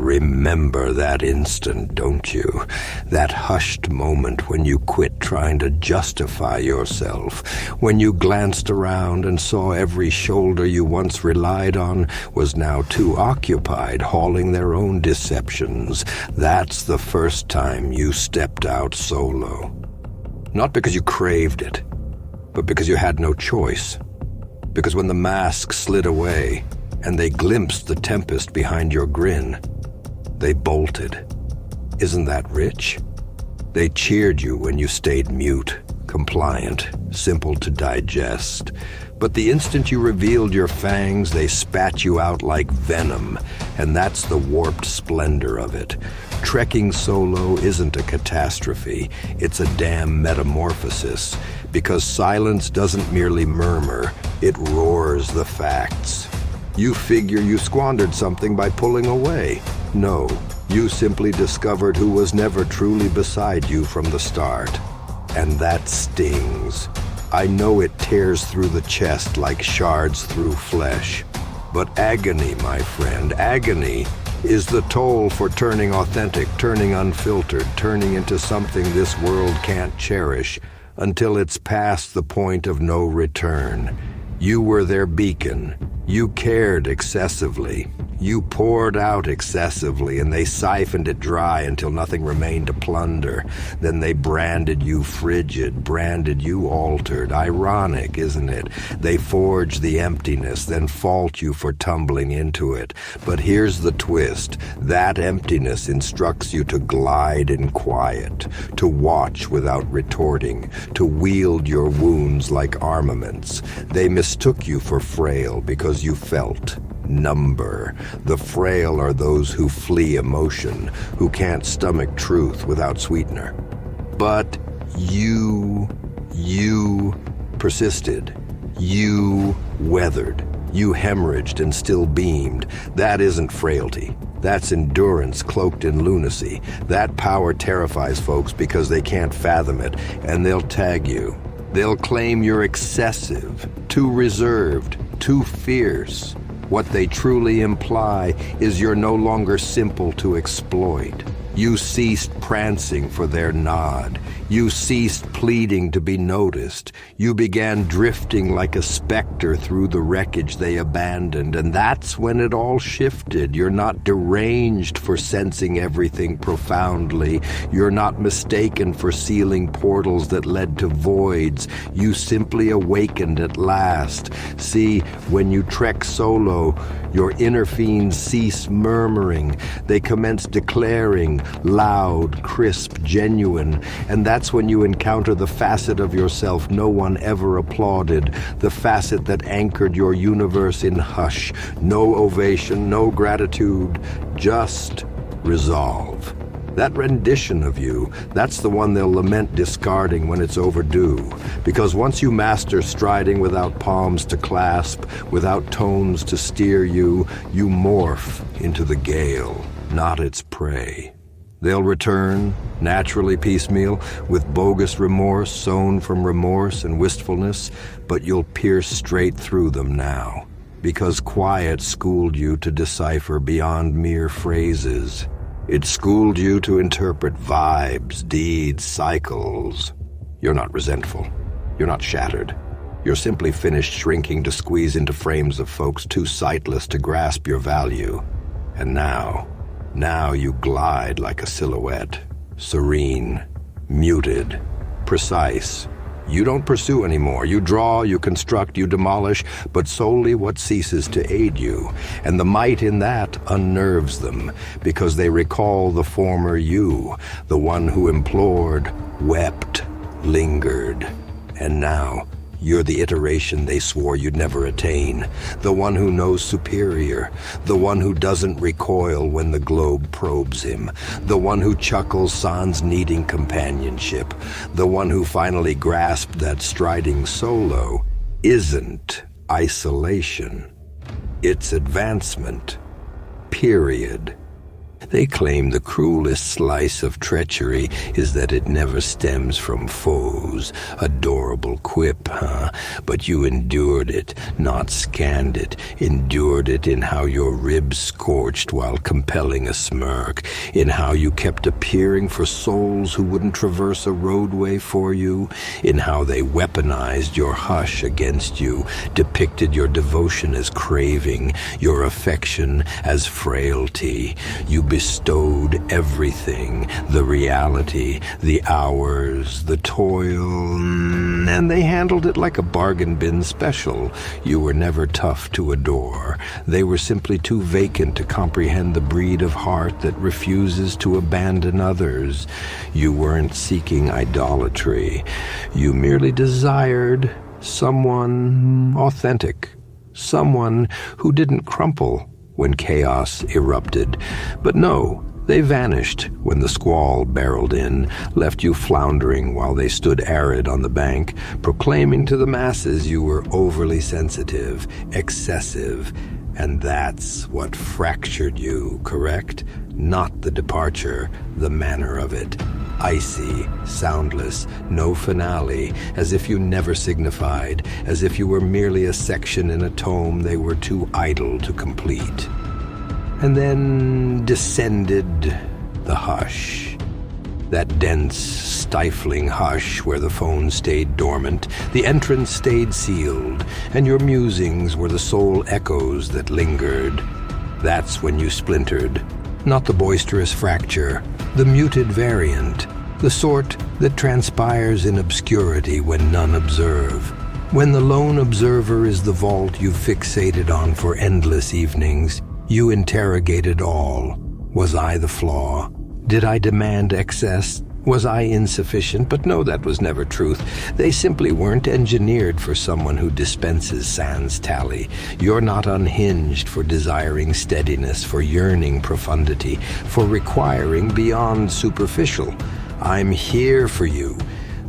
Remember that instant, don't you? That hushed moment when you quit trying to justify yourself, when you glanced around and saw every shoulder you once relied on was now too occupied hauling their own deceptions. That's the first time you stepped out solo. Not because you craved it, but because you had no choice. Because when the mask slid away and they glimpsed the tempest behind your grin, they bolted. Isn't that rich? They cheered you when you stayed mute, compliant, simple to digest. But the instant you revealed your fangs, they spat you out like venom, and that's the warped splendor of it. Trekking solo isn't a catastrophe, it's a damn metamorphosis, because silence doesn't merely murmur, it roars the facts. You figure you squandered something by pulling away. No, you simply discovered who was never truly beside you from the start. And that stings. I know it tears through the chest like shards through flesh. But agony, my friend, agony is the toll for turning authentic, turning unfiltered, turning into something this world can't cherish until it's past the point of no return. You were their beacon. You cared excessively. You poured out excessively, and they siphoned it dry until nothing remained to plunder. Then they branded you frigid, branded you altered. Ironic, isn't it? They forge the emptiness, then fault you for tumbling into it. But here's the twist. That emptiness instructs you to glide in quiet, to watch without retorting, to wield your wounds like armaments. They mistook you for frail because you felt. Number. The frail are those who flee emotion, who can't stomach truth without sweetener. But you persisted. You weathered. You hemorrhaged and still beamed. That isn't frailty. That's endurance cloaked in lunacy. That power terrifies folks because they can't fathom it, and they'll tag you. They'll claim you're excessive, too reserved, too fierce. What they truly imply is you're no longer simple to exploit. You ceased prancing for their nod. You ceased pleading to be noticed. You began drifting like a specter through the wreckage they abandoned, and that's when it all shifted. You're not deranged for sensing everything profoundly. You're not mistaken for sealing portals that led to voids. You simply awakened at last. See, when you trek solo, your inner fiends cease murmuring. They commence declaring, loud, crisp, genuine, and that's when you encounter the facet of yourself no one ever applauded, the facet that anchored your universe in hush. No ovation, no gratitude, just resolve. That rendition of you, that's the one they'll lament discarding when it's overdue. Because once you master striding without palms to clasp, without tones to steer you, you morph into the gale, not its prey. They'll return, naturally piecemeal, with bogus remorse sown from remorse and wistfulness, but you'll pierce straight through them now. Because quiet schooled you to decipher beyond mere phrases. It schooled you to interpret vibes, deeds, cycles. You're not resentful. You're not shattered. You're simply finished shrinking to squeeze into frames of folks too sightless to grasp your value. And now you glide like a silhouette, serene, muted, precise. You don't pursue anymore. You draw, you construct, you demolish, but solely what ceases to aid you. And the might in that unnerves them, because they recall the former you, the one who implored, wept, lingered. And now, you're the iteration they swore you'd never attain, the one who knows superior, the one who doesn't recoil when the globe probes him, the one who chuckles sans needing companionship, the one who finally grasped that striding solo isn't isolation, it's advancement, period. They claim the cruelest slice of treachery is that it never stems from foes. Adorable quip, huh? But you endured it, not scanned it. Endured it in how your ribs scorched while compelling a smirk, in how you kept appearing for souls who wouldn't traverse a roadway for you, in how they weaponized your hush against you, depicted your devotion as craving, your affection as frailty. You bestowed everything, the reality, the hours, the toil, and they handled it like a bargain bin special. You were never tough to adore. They were simply too vacant to comprehend the breed of heart that refuses to abandon others. You weren't seeking idolatry. You merely desired someone authentic, someone who didn't crumple when chaos erupted. But no, they vanished when the squall barreled in, left you floundering while they stood arid on the bank, proclaiming to the masses you were overly sensitive, excessive. And that's what fractured you, correct? Not the departure, the manner of it. Icy, soundless, no finale, as if you never signified, as if you were merely a section in a tome they were too idle to complete. And then descended the hush. That dense, stifling hush where the phone stayed dormant, the entrance stayed sealed, and your musings were the sole echoes that lingered. That's when you splintered. Not the boisterous fracture, the muted variant, the sort that transpires in obscurity when none observe. When the lone observer is the vault you've fixated on for endless evenings, you interrogated all. Was I the flaw? Did I demand excess? Was I insufficient? But no, that was never truth. They simply weren't engineered for someone who dispenses sans tally. You're not unhinged for desiring steadiness, for yearning profundity, for requiring beyond superficial. I'm here for you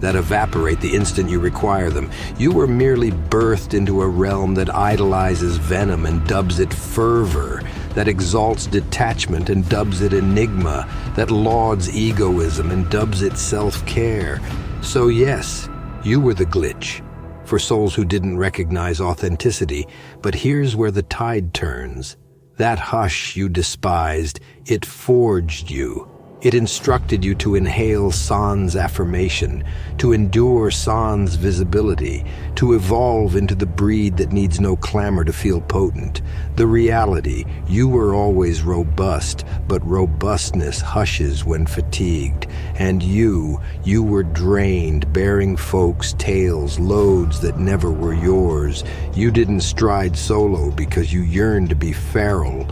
that evaporate the instant you require them. You were merely birthed into a realm that idolizes venom and dubs it fervor, that exalts detachment and dubs it enigma, that lauds egoism and dubs it self-care. So yes, you were the glitch, for souls who didn't recognize authenticity. But here's where the tide turns. That hush you despised, it forged you. It instructed you to inhale sans affirmation, to endure sans visibility, to evolve into the breed that needs no clamor to feel potent. The reality, you were always robust, but robustness hushes when fatigued. And you were drained, bearing folks' tales, loads that never were yours. You didn't stride solo because you yearned to be feral.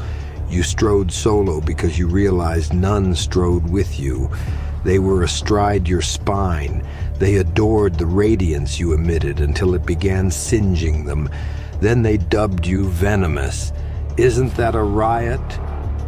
You strode solo because you realized none strode with you. They were astride your spine. They adored the radiance you emitted until it began singeing them. Then they dubbed you venomous. Isn't that a riot?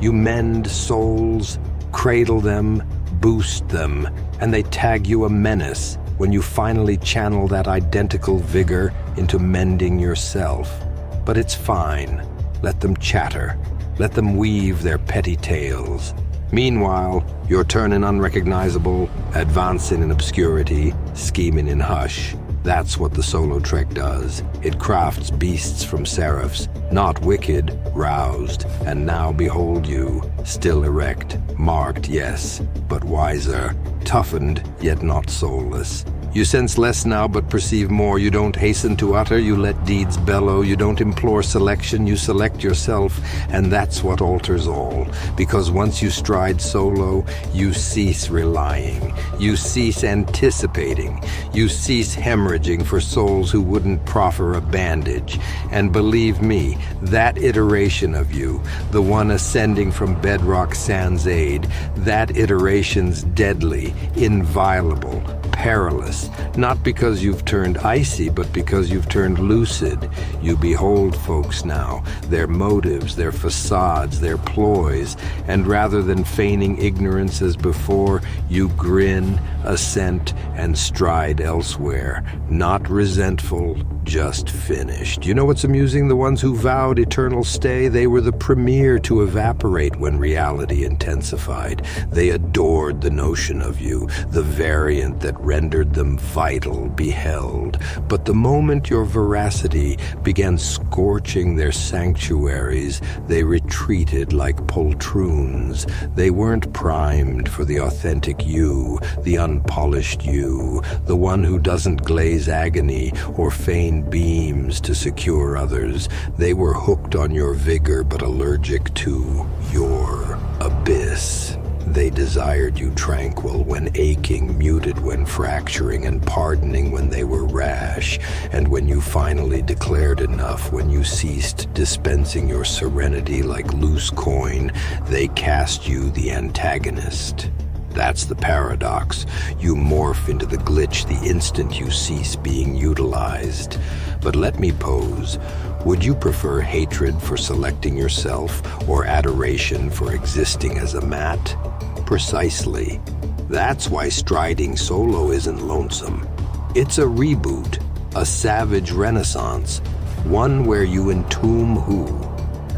You mend souls, cradle them, boost them, and they tag you a menace when you finally channel that identical vigor into mending yourself. But it's fine. Let them chatter. Let them weave their petty tales. Meanwhile, you're turning unrecognizable, advancing in obscurity, scheming in hush. That's what the solo trek does. It crafts beasts from seraphs, not wicked, roused. And now behold you, still erect, marked, yes, but wiser, toughened, yet not soulless. You sense less now but perceive more. You don't hasten to utter, you let deeds bellow. You don't implore selection, you select yourself. And that's what alters all. Because once you stride solo, you cease relying. You cease anticipating. You cease hemorrhaging for souls who wouldn't proffer a bandage. And believe me, that iteration of you, the one ascending from bedrock sans aid, that iteration's deadly, inviolable, perilous, Yes, not because you've turned icy, but because you've turned lucid. You behold folks now, their motives, their facades, their ploys, and rather than feigning ignorance as before, you grin, assent, and stride elsewhere. Not resentful, just finished. You know what's amusing? The ones who vowed eternal stay, they were the premier to evaporate when reality intensified. They adored the notion of you, the variant that rendered them vital, beheld. But the moment your veracity began scorching their sanctuaries, they retreated like poltroons. They weren't primed for the authentic you, the unpolished you, the one who doesn't glaze agony or feign beams to secure others. They were hooked on your vigor but allergic to your abyss. They desired you tranquil when aching, muted when fracturing, and pardoning when they were rash. And when you finally declared enough, when you ceased dispensing your serenity like loose coin, they cast you the antagonist. That's the paradox. You morph into the glitch the instant you cease being utilized. But let me pose. Would you prefer hatred for selecting yourself or adoration for existing as a mat? Precisely. That's why striding solo isn't lonesome. It's a reboot, a savage renaissance, one where you entomb who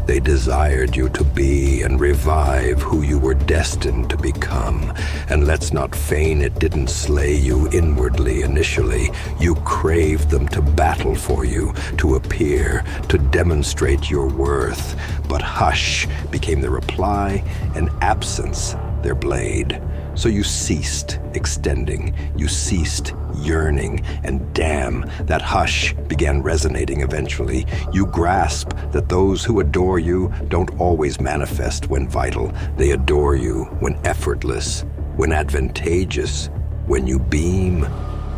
they desired you to be and revive who you were destined to become. And let's not feign it didn't slay you inwardly initially. You craved them to battle for you, to appear, to demonstrate your worth. But hush became the reply, and absence their blade. So you ceased extending, you ceased yearning, and damn, that hush began resonating eventually. You grasp that those who adore you don't always manifest when vital. They adore you when effortless, when advantageous, when you beam.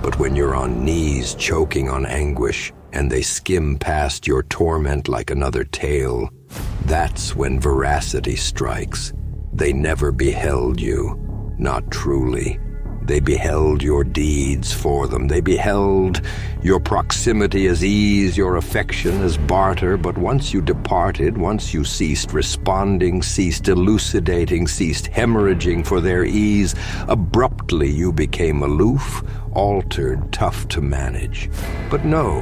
But when you're on knees choking on anguish, and they skim past your torment like another tale, that's when veracity strikes. They never beheld you. Not truly. They beheld your deeds for them. They beheld your proximity as ease, your affection as barter. But once you departed, once you ceased responding, ceased elucidating, ceased hemorrhaging for their ease, abruptly you became aloof, altered, tough to manage. But no,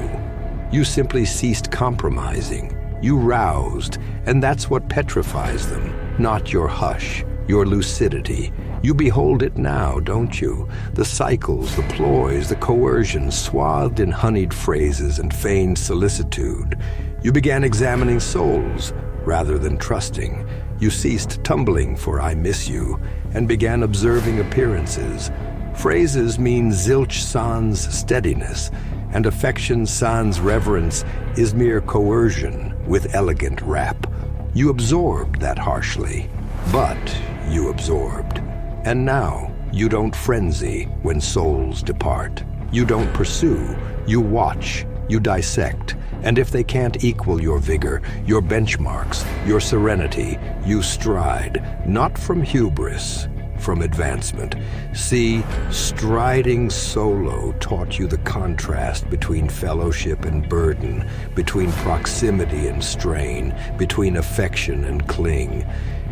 you simply ceased compromising. You roused, and that's what petrifies them, not your hush, your lucidity. You behold it now, don't you? The cycles, the ploys, the coercion, swathed in honeyed phrases and feigned solicitude. You began examining souls rather than trusting. You ceased tumbling for I miss you and began observing appearances. Phrases mean zilch sans steadiness, and affection sans reverence is mere coercion with elegant rap. You absorbed that harshly, but you absorbed. And now, you don't frenzy when souls depart. You don't pursue, you watch, you dissect. And if they can't equal your vigor, your benchmarks, your serenity, you stride, not from hubris, from advancement. See, striding solo taught you the contrast between fellowship and burden, between proximity and strain, between affection and cling.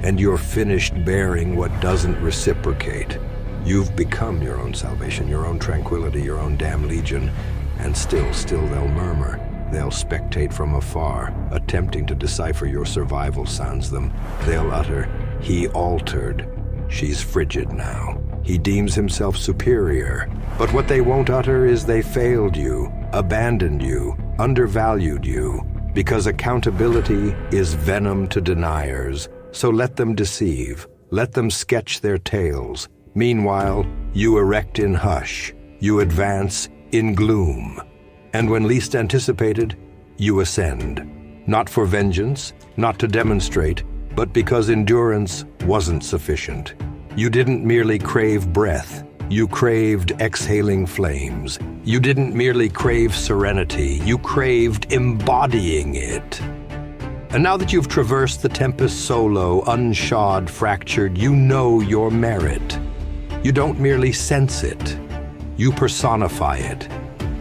And you're finished bearing what doesn't reciprocate. You've become your own salvation, your own tranquility, your own damn legion. And still they'll murmur. They'll spectate from afar, attempting to decipher your survival sans them. They'll utter, he altered. She's frigid now. He deems himself superior. But what they won't utter is they failed you, abandoned you, undervalued you. Because accountability is venom to deniers. So let them deceive. Let them sketch their tales. Meanwhile, you erect in hush. You advance in gloom. And when least anticipated, you ascend. Not for vengeance, not to demonstrate, but because endurance wasn't sufficient. You didn't merely crave breath. You craved exhaling flames. You didn't merely crave serenity. You craved embodying it. And now that you've traversed the tempest solo, unshod, fractured, you know your merit. You don't merely sense it. You personify it,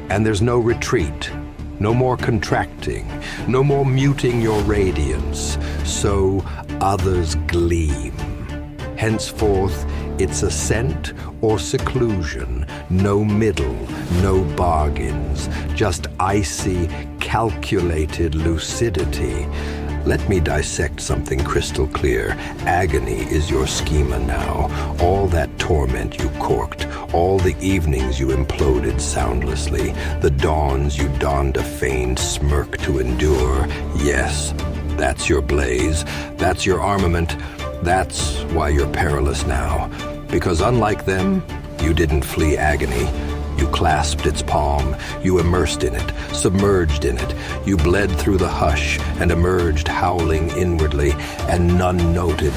and there's no retreat, no more contracting, no more muting your radiance, so others gleam. Henceforth, it's ascent or seclusion, no middle, no bargains, just icy, calculated lucidity. Let me dissect something crystal clear. Agony is your schema now. All that torment you corked, all the evenings you imploded soundlessly, the dawns you donned a feigned smirk to endure. Yes, that's your blaze, that's your armament, that's why you're perilous now. Because unlike them, you didn't flee agony. You clasped its palm, you immersed in it, submerged in it. You bled through the hush and emerged howling inwardly, and none noted.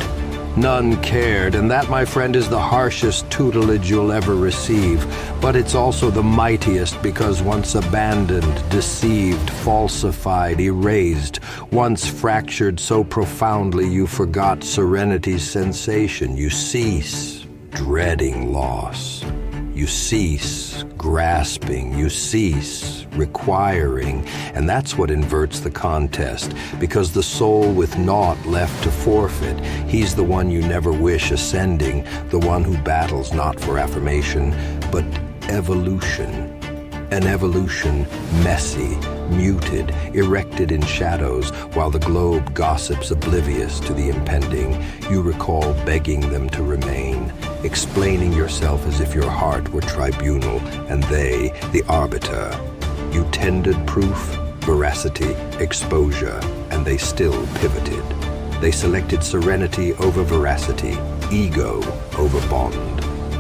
None cared, and that, my friend, is the harshest tutelage you'll ever receive. But it's also the mightiest because once abandoned, deceived, falsified, erased, once fractured so profoundly you forgot serenity's sensation, you cease dreading loss. You cease grasping, you cease requiring, and that's what inverts the contest, because the soul with naught left to forfeit, he's the one you never wish ascending, the one who battles not for affirmation, but evolution. An evolution messy, muted, erected in shadows, while the globe gossips oblivious to the impending. You recall begging them to remain, explaining yourself as if your heart were tribunal, and they, the arbiter. You tended proof, veracity, exposure, and they still pivoted. They selected serenity over veracity, ego over bond.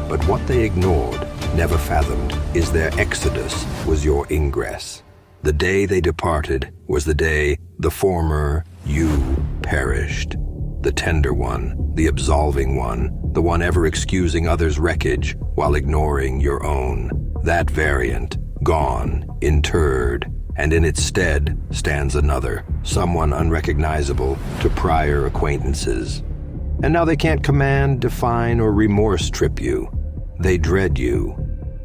But what they ignored, never fathomed, is their exodus was your ingress. The day they departed was the day the former you perished. The tender one, the absolving one, the one ever excusing others' wreckage while ignoring your own. That variant, gone, interred, and in its stead stands another, someone unrecognizable to prior acquaintances. And now they can't command, define, or remorse trip you. They dread you,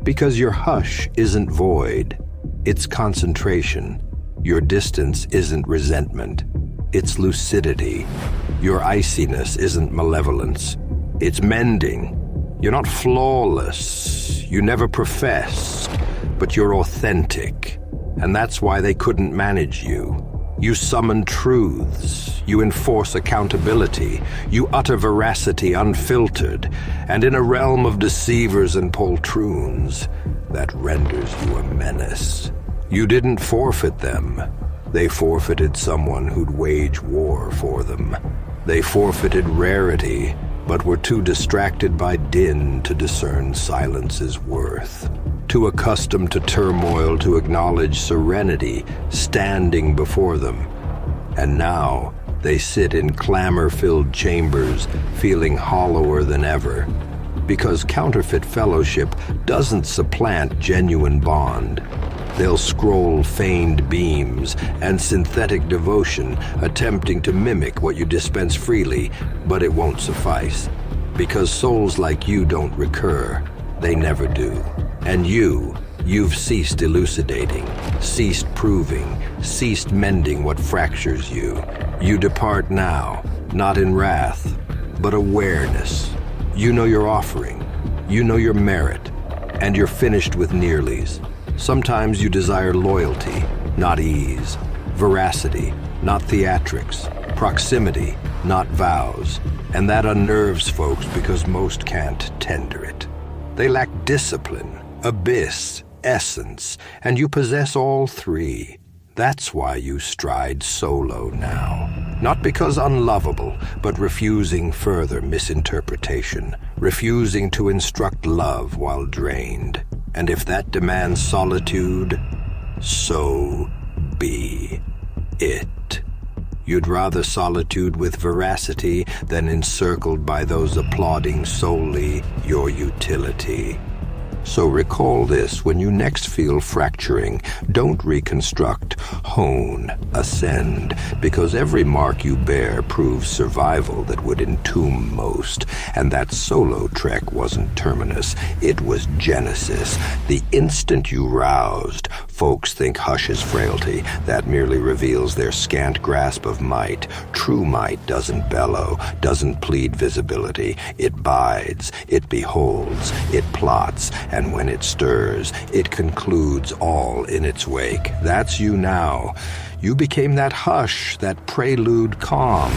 because your hush isn't void, it's concentration. Your distance isn't resentment, it's lucidity. Your iciness isn't malevolence, it's mending. You're not flawless, you never professed, but you're authentic. And that's why they couldn't manage you. You summon truths, you enforce accountability, you utter veracity unfiltered, and in a realm of deceivers and poltroons, that renders you a menace. You didn't forfeit them. They forfeited someone who'd wage war for them. They forfeited rarity, but were too distracted by din to discern silence's worth. Too accustomed to turmoil to acknowledge serenity standing before them. And now they sit in clamor-filled chambers, feeling hollower than ever. Because counterfeit fellowship doesn't supplant genuine bond. They'll scroll feigned beams and synthetic devotion, attempting to mimic what you dispense freely, but it won't suffice. Because souls like you don't recur. They never do. And you've ceased elucidating, ceased proving, ceased mending what fractures you. You depart now, not in wrath, but awareness. You know your offering, you know your merit, and you're finished with nearlies. Sometimes you desire loyalty, not ease, veracity, not theatrics, proximity, not vows, and that unnerves folks because most can't tender it. They lack discipline, abyss, essence, and you possess all three. That's why you stride solo now. Not because unlovable, but refusing further misinterpretation, refusing to instruct love while drained. And if that demands solitude, so be it. You'd rather solitude with veracity than encircled by those applauding solely your utility. So recall this when you next feel fracturing. Don't reconstruct, hone, ascend, because every mark you bear proves survival that would entomb most. And that solo trek wasn't terminus, it was genesis. The instant you roused, folks think hush is frailty. That merely reveals their scant grasp of might. True might doesn't bellow, doesn't plead visibility. It bides, it beholds, it plots, and when it stirs, it concludes all in its wake. That's you now. You became that hush, that prelude calm,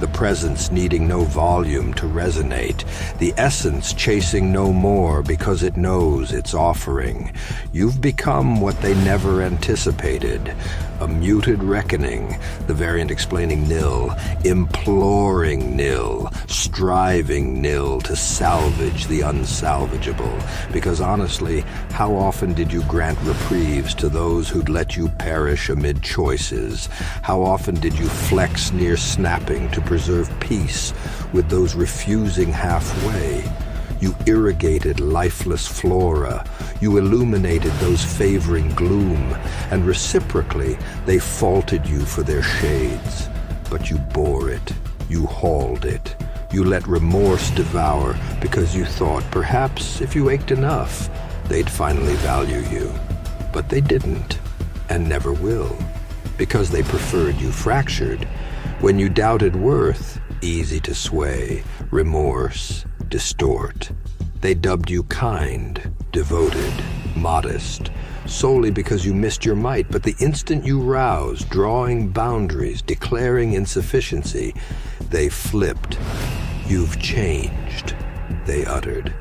the presence needing no volume to resonate, the essence chasing no more because it knows its offering. You've become what they never anticipated, a muted reckoning, the variant explaining nil, imploring nil, striving nil to salvage the unsalvageable. Because honestly, how often did you grant reprieves to those who'd let you perish amid choices? How often did you flex near snapping to preserve peace with those refusing halfway? You irrigated lifeless flora. You illuminated those favoring gloom, and reciprocally, they faulted you for their shades. But you bore it. You hauled it. You let remorse devour because you thought perhaps if you ached enough, they'd finally value you. But they didn't, and never will, because they preferred you fractured. When you doubted worth, easy to sway, remorse, distort. They dubbed you kind, devoted, modest, solely because you missed your might. But the instant you roused, drawing boundaries, declaring insufficiency, they flipped. You've changed, they uttered.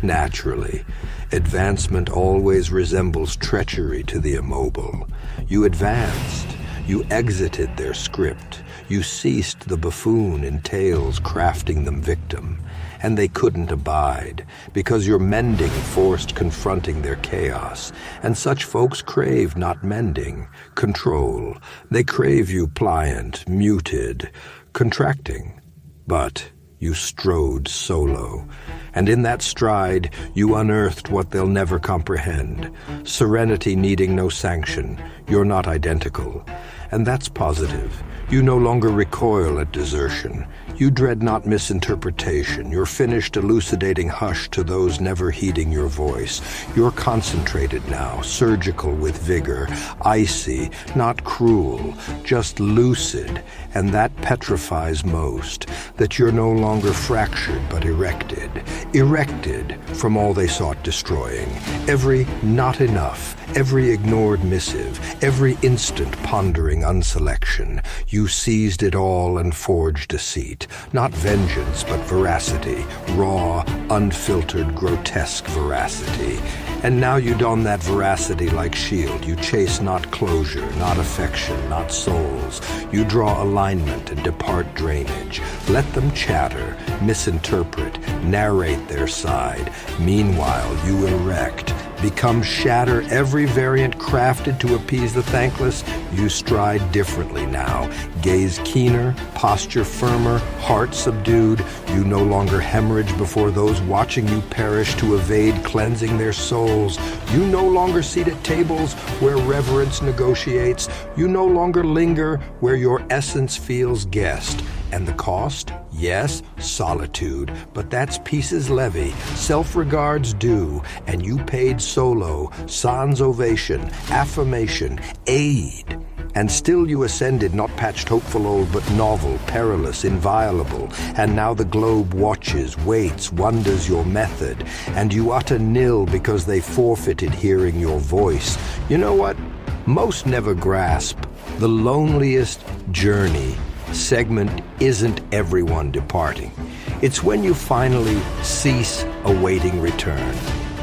Naturally, advancement always resembles treachery to the immobile. You advanced. You exited their script. You ceased the buffoon in tales crafting them victim. And they couldn't abide, because your mending forced confronting their chaos. And such folks crave not mending, control. They crave you pliant, muted, contracting. But you strode solo. And in that stride, you unearthed what they'll never comprehend. Serenity needing no sanction. You're not identical. And that's positive. You no longer recoil at desertion. You dread not misinterpretation. You're finished elucidating hush to those never heeding your voice. You're concentrated now, surgical with vigor, icy, not cruel, just lucid. And that petrifies most, that you're no longer fractured but erected. Erected from all they sought destroying. Every not enough, every ignored missive, every instant pondering unselection. You seized it all and forged deceit. Not vengeance, but veracity. Raw, unfiltered, grotesque veracity. And now you don that veracity like shield. You chase not closure, not affection, not souls. You draw alignment and depart drainage. Let them chatter, misinterpret, narrate their side. Meanwhile, you erect. Become shatter every variant crafted to appease the thankless. You stride differently now. Gaze keener, posture firmer, heart subdued. You no longer hemorrhage before those watching you perish to evade cleansing their souls. You no longer seat at tables where reverence negotiates. You no longer linger where your essence feels guest. And the cost? Yes, solitude, but that's peace's levy, self-regard's due, and you paid solo, sans ovation, affirmation, aid. And still you ascended, not patched hopeful old, but novel, perilous, inviolable. And now the globe watches, waits, wonders your method, and you utter nil because they forfeited hearing your voice. You know what? Most never grasp the loneliest journey segment isn't everyone departing. It's when you finally cease awaiting return.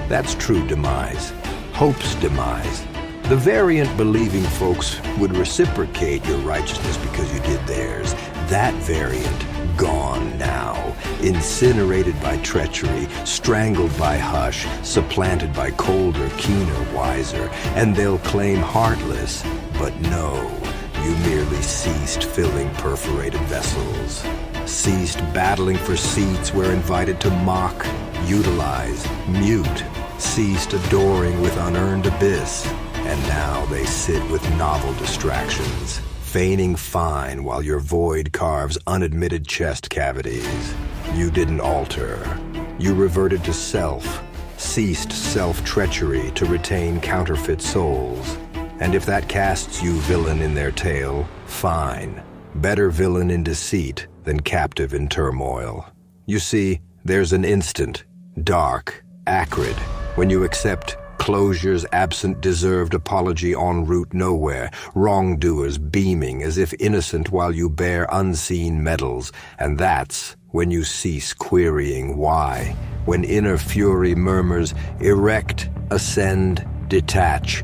That's true demise, hope's demise. The variant believing folks would reciprocate your righteousness because you did theirs. That variant gone now, incinerated by treachery, strangled by hush, supplanted by colder, keener, wiser. And they'll claim heartless, but no. You merely ceased filling perforated vessels, ceased battling for seats where invited to mock, utilize, mute, ceased adoring with unearned abyss, and now they sit with novel distractions, feigning fine while your void carves unadmitted chest cavities. You didn't alter. You reverted to self, ceased self-treachery to retain counterfeit souls. And if that casts you villain in their tale, fine. Better villain in deceit than captive in turmoil. You see, there's an instant, dark, acrid, when you accept closure's absent deserved apology en route nowhere, wrongdoers beaming as if innocent while you bear unseen medals, and that's when you cease querying why, when inner fury murmurs, erect, ascend, detach.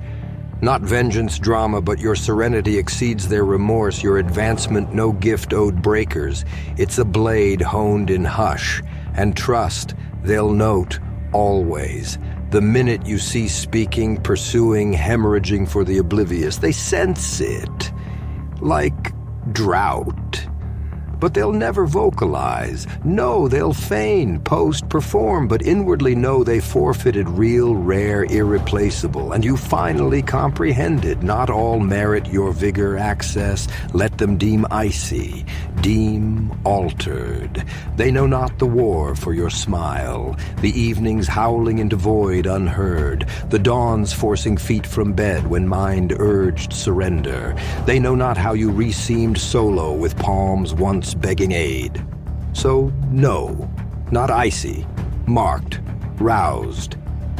Not vengeance drama, but your serenity exceeds their remorse, your advancement no gift owed breakers. It's a blade honed in hush, and trust, they'll note, always. The minute you cease speaking, pursuing, hemorrhaging for the oblivious, they sense it, like drought. But they'll never vocalize. No, they'll feign, post, perform, but inwardly know they forfeited real, rare, irreplaceable. And you finally comprehended, not all merit your vigor, access. Let them deem icy, deem altered. They know not the war for your smile, the evenings howling into void unheard, the dawns forcing feet from bed when mind urged surrender. They know not how you reseamed solo with palms once begging aid. So no, not icy, marked, roused.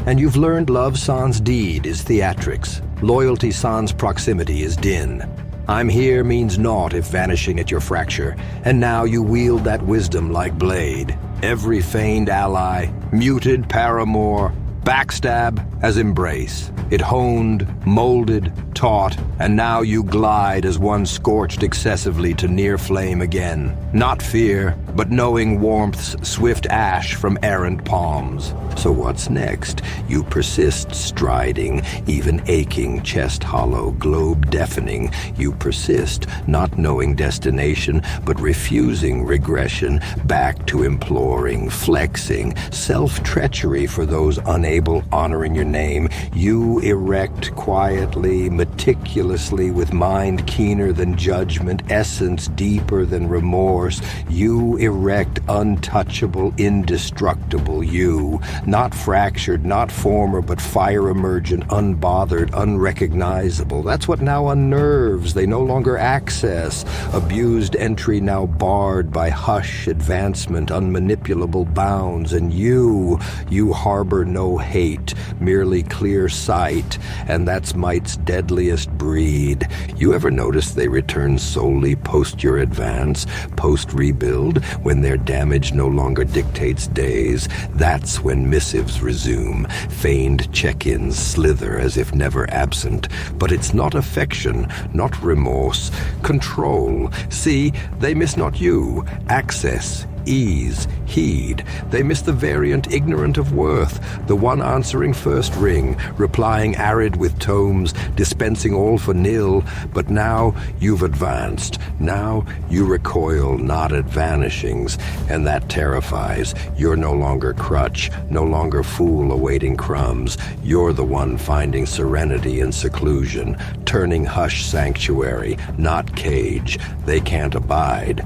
And you've learned love sans deed is theatrics, loyalty sans proximity is din. I'm here means naught if vanishing at your fracture, and now you wield that wisdom like blade. Every feigned ally, muted paramour, backstab as embrace. It honed, molded, taught, and now you glide as one scorched excessively to near flame again. Not fear, but knowing warmth's swift ash from errant palms. So what's next? You persist striding, even aching, chest hollow, globe deafening. You persist, not knowing destination, but refusing regression, back to imploring, flexing, self-treachery for those unable honoring your name. You erect quietly, meticulously, with mind keener than judgment, essence deeper than remorse. You erect untouchable, indestructible you, not fractured, not former, but fire emergent, unbothered, unrecognizable. That's what now unnerves. They no longer access. Abused entry now barred by hush, advancement, unmanipulable bounds. And you harbor no hate, merely clear sight, and that's might's deadliest breed. You ever notice they return solely post your advance, post-rebuild, when their damage no longer dictates days? That's when missives resume. Feigned check-ins slither as if never absent. But it's not affection, not remorse. Control. See, they miss not you. Access. Ease, heed. They miss the variant ignorant of worth, the one answering first ring, replying arid with tomes, dispensing all for nil. But now you've advanced. Now you recoil not at vanishings, and that terrifies. You're no longer crutch, no longer fool awaiting crumbs. You're the one finding serenity in seclusion, turning hush sanctuary, not cage. They can't abide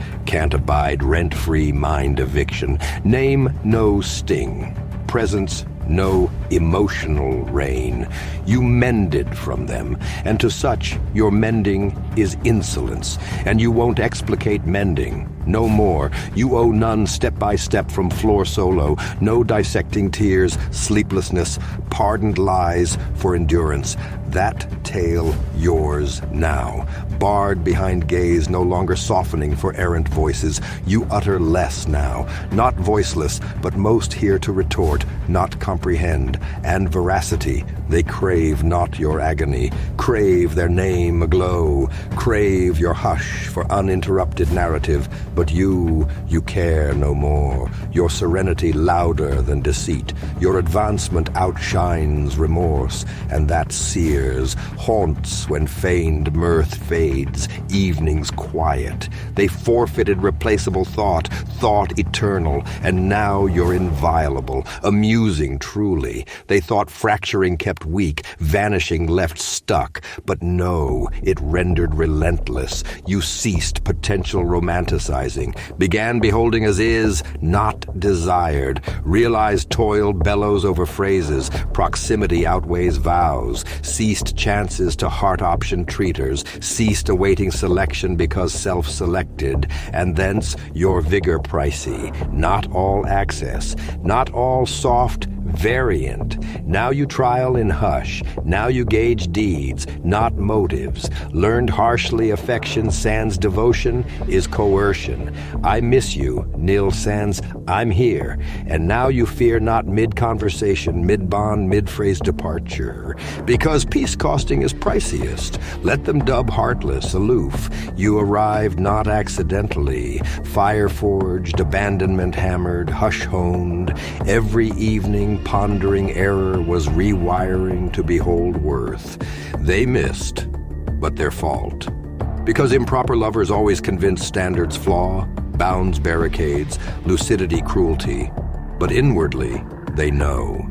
rent-free mind eviction. Name no sting. Presence no emotional rain. You mended from them, and to such your mending is insolence, and you won't explicate mending. No more. You owe none step by step from floor solo. No dissecting tears, sleeplessness, pardoned lies for endurance. That tale yours now. Barred behind gaze, no longer softening for errant voices. You utter less now. Not voiceless, but most here to retort, not comprehend. And veracity. They crave not your agony. Crave their name aglow. crave your hush for uninterrupted narrative, but you care no more. Your serenity louder than deceit. Your advancement outshines remorse, and that sears, haunts when feigned mirth fades, evenings quiet. They forfeited replaceable thought eternal, and now you're inviolable, amusing truly. They thought fracturing kept weak, vanishing left stuck, but no, it rendered relentless. You ceased potential romanticizing, began beholding as is, not desired, realized toil bellows over phrases, proximity outweighs vows, ceased chances to heart option treaters, ceased awaiting selection because self-selected, and thence your vigor pricey, not all access, not all soft variant. Now you trial in hush, now you gauge deeds, not motives. Learned harshly affection sans devotion is coercion. I miss you, nil sans I'm here, and now you fear not mid-conversation, mid-bond, mid-phrase departure. Because peace costing is priciest, let them dub heartless, aloof. You arrived not accidentally, fire-forged, abandonment hammered, hush-honed. Every evening pondering error was rewiring to behold worth. They missed, but their fault. Because improper lovers always convince standards flaw, bounds barricades, lucidity cruelty. But inwardly, they know.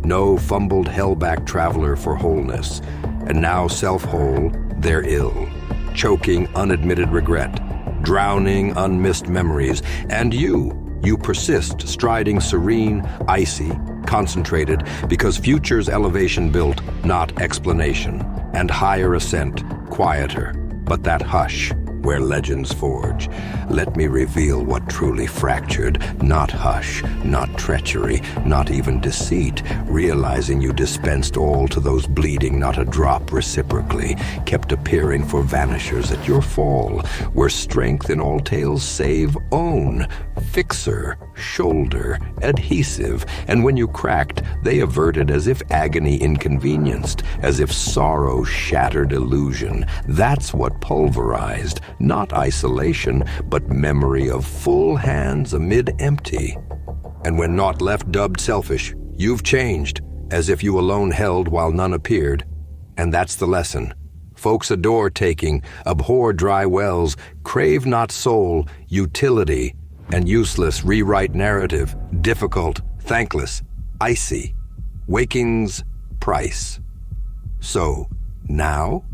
No fumbled hell-back traveler for wholeness. And now self-whole, they're ill. Choking unadmitted regret. Drowning unmissed memories. And you persist, striding serene, icy, concentrated, because future's elevation built, not explanation, and higher ascent, quieter, but that hush where legends forge. Let me reveal what truly fractured, not hush, not treachery, not even deceit, realizing you dispensed all to those bleeding, not a drop reciprocally, kept appearing for vanishers at your fall, where strength in all tales save own, fixer, shoulder, adhesive, and when you cracked, they averted as if agony inconvenienced, as if sorrow shattered illusion. That's what pulverized, not isolation, but memory of full hands amid empty. And when naught left dubbed selfish, you've changed, as if you alone held while none appeared. And that's the lesson. Folks adore taking, abhor dry wells, crave not soul, utility, and useless rewrite narrative, difficult, thankless, icy, waking's price. So, now?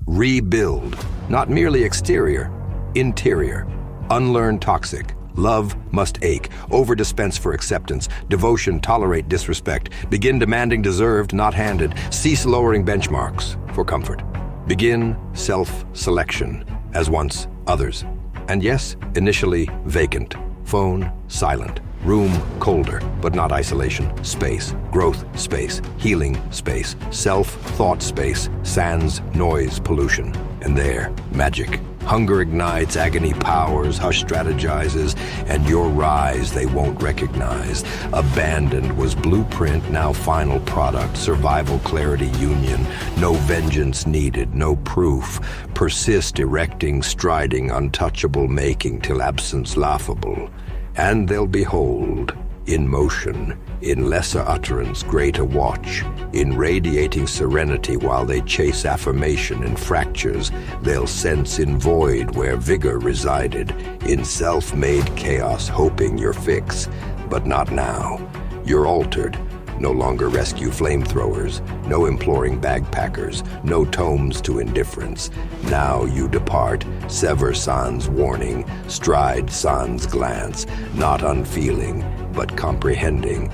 Rebuild, not merely exterior, interior. Unlearn toxic. Love must ache. Over-dispense for acceptance. Devotion tolerate disrespect. Begin demanding deserved, not handed. Cease lowering benchmarks for comfort. Begin self-selection, as once others. And yes, initially vacant. Phone silent. Room colder, but not isolation. Space, growth space, healing space, self-thought space, sans noise pollution. And there, magic. Hunger ignites, agony powers, hush strategizes, and your rise they won't recognize. Abandoned was blueprint, now final product, survival clarity union. No vengeance needed, no proof. Persist erecting, striding, untouchable making till absence laughable. And they'll behold, in motion, in lesser utterance greater watch, in radiating serenity while they chase affirmation in fractures, they'll sense in void where vigor resided, in self-made chaos hoping your fix, but not now. You're altered. No longer rescue flamethrowers, no imploring bagpackers, no tomes to indifference. Now you depart, sever sans warning, stride sans glance, not unfeeling, but comprehending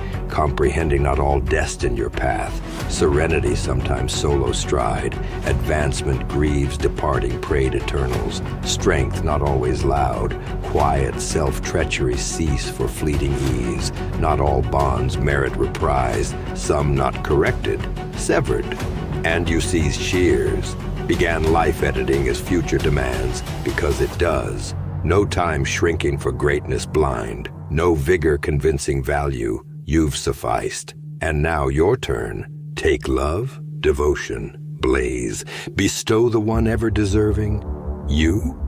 not all destined your path. Serenity sometimes solo stride, advancement grieves departing prayed eternals. Strength not always loud, quiet self-treachery cease for fleeting ease. Not all bonds merit reprise, some not corrected, severed. And you seize shears, began life editing as future demands, because it does. No time shrinking for greatness blind, no vigor convincing value, you've sufficed. And now your turn. Take love, devotion, blaze, bestow the one ever deserving? You?